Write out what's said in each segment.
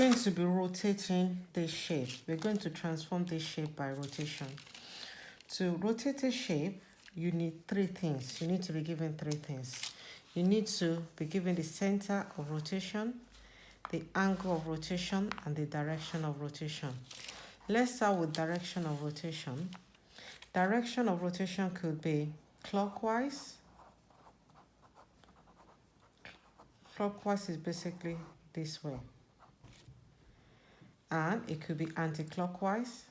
Going to be rotating this shape. We're going to transform this shape by rotation. To rotate the shape, you need three things. You need to be given three things. You need to be given the center of rotation, the angle of rotation, and the direction of rotation. Let's start with direction of rotation. Direction of rotation could be clockwise. Clockwise is basically this way. And it could be anti-clockwise.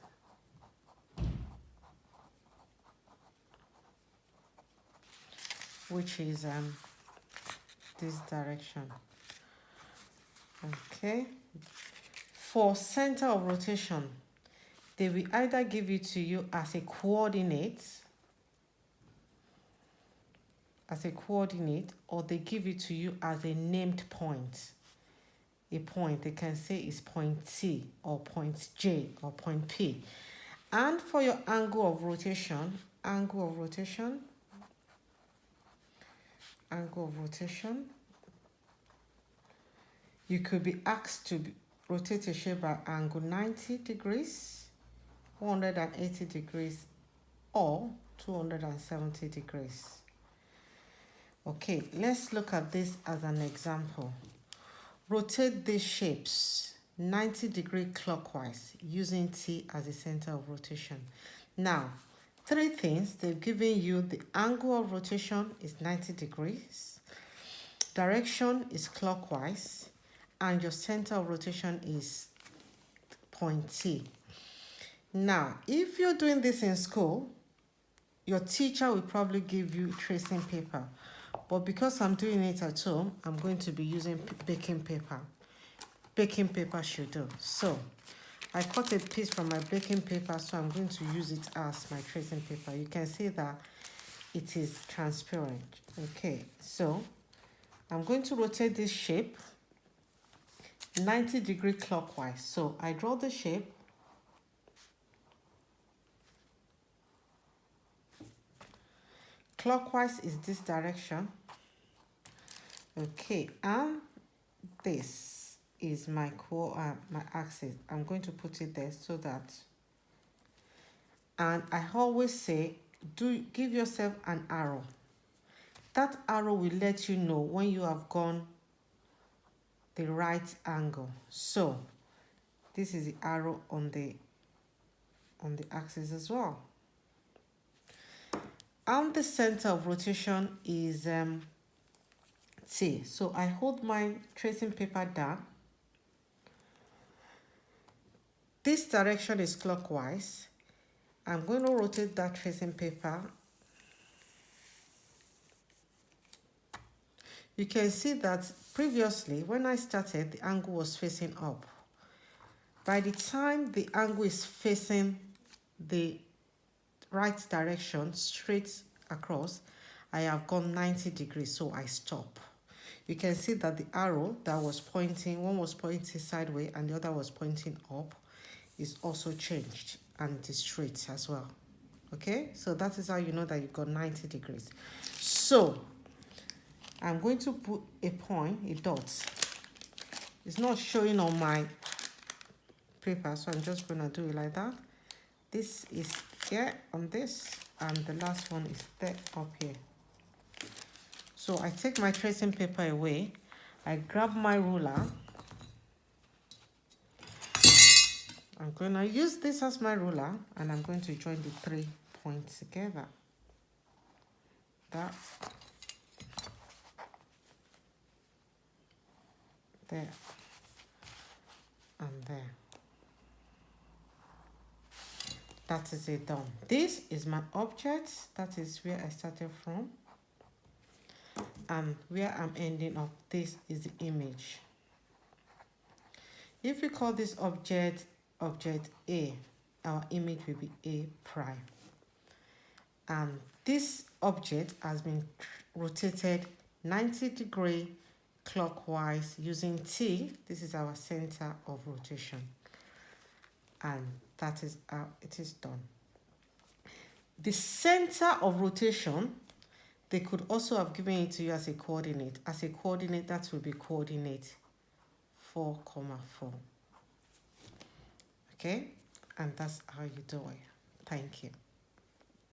Which is this direction. Okay. For center of rotation, they will either give it to you as a coordinate, or they give it to you as a named point. A point, they can say is point T or point J or point P. And for your angle of rotation, you could be asked to rotate a shape by angle 90 degrees, 180 degrees, or 270 degrees. Okay, let's look at this as an example. Rotate these shapes 90 degree clockwise using T as the center of rotation. Now, three things. They've given you the angle of rotation is 90 degrees, direction is clockwise, and your center of rotation is point T. Now, if you're doing this in school, your teacher will probably give you tracing paper. But because I'm doing it at home, I'm going to be using baking paper. Baking paper should do. So, I cut a piece from my baking paper, so I'm going to use it as my tracing paper. You can see that it is transparent. Okay, so I'm going to rotate this shape 90 degree clockwise. So I draw the shape. Clockwise is this direction. Okay, and this is my my axis. I'm going to put it there so that, and I always say, give yourself an arrow. That arrow will let you know when you have gone the right angle. So this is the arrow on the axis as well. And the center of rotation is T. So I hold my tracing paper down. This direction is clockwise. I'm going to rotate that tracing paper. You can see that previously, when I started, the angle was facing up. By the time the angle is facing the right direction, straight across, I have gone 90 degrees, so I stop. You can see that the arrow that was pointing, one was pointing sideways and the other was pointing up, is also changed, and it is straight as well. Okay, so that is how you know that you've got 90 degrees. So I'm going to put a point, a dot. It's not showing on my paper, so I'm just going to do it like that. This is here on this, and the last one is there up here. So I take my tracing paper away, I grab my ruler. I'm going to use this as my ruler, and I'm going to join the 3 points together. That, there, and there. That is it done. This is my object. That is where I started from. And where I'm ending up, this is the image. If we call this object A, our image will be A prime. And this object has been rotated 90 degree clockwise using T. This is our center of rotation. And that is how it is done. The center of rotation, they could also have given it to you as a coordinate. As a coordinate, that will be coordinate 4, 4. Okay, and that's how you do it. Thank you.